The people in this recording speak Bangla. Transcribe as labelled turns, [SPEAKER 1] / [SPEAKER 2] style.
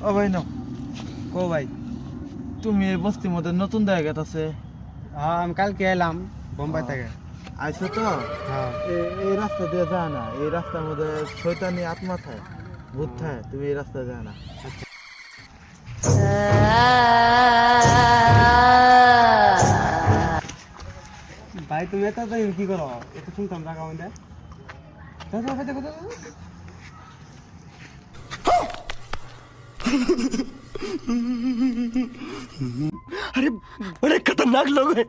[SPEAKER 1] ও ভাই নাও। ও ভাই, তুমি এই বস্তির মধ্যে নতুন জায়গা আছে?
[SPEAKER 2] হ্যাঁ, আমি কালকে এলাম বোম্বাই থেকে।
[SPEAKER 1] আইসো তো?
[SPEAKER 2] হ্যাঁ।
[SPEAKER 1] এই রাস্তা দিয়ে যায় না, এই রাস্তার মধ্যে শয়তানি আত্মা থাকে, ভূত থাকে, তুমি এই রাস্তা যায় না।
[SPEAKER 2] ভাই তুমি এত কি করো? এত শুনতাম জায়গা মধ্যে।
[SPEAKER 3] अरे बड़े खतरनाक लोग हैं।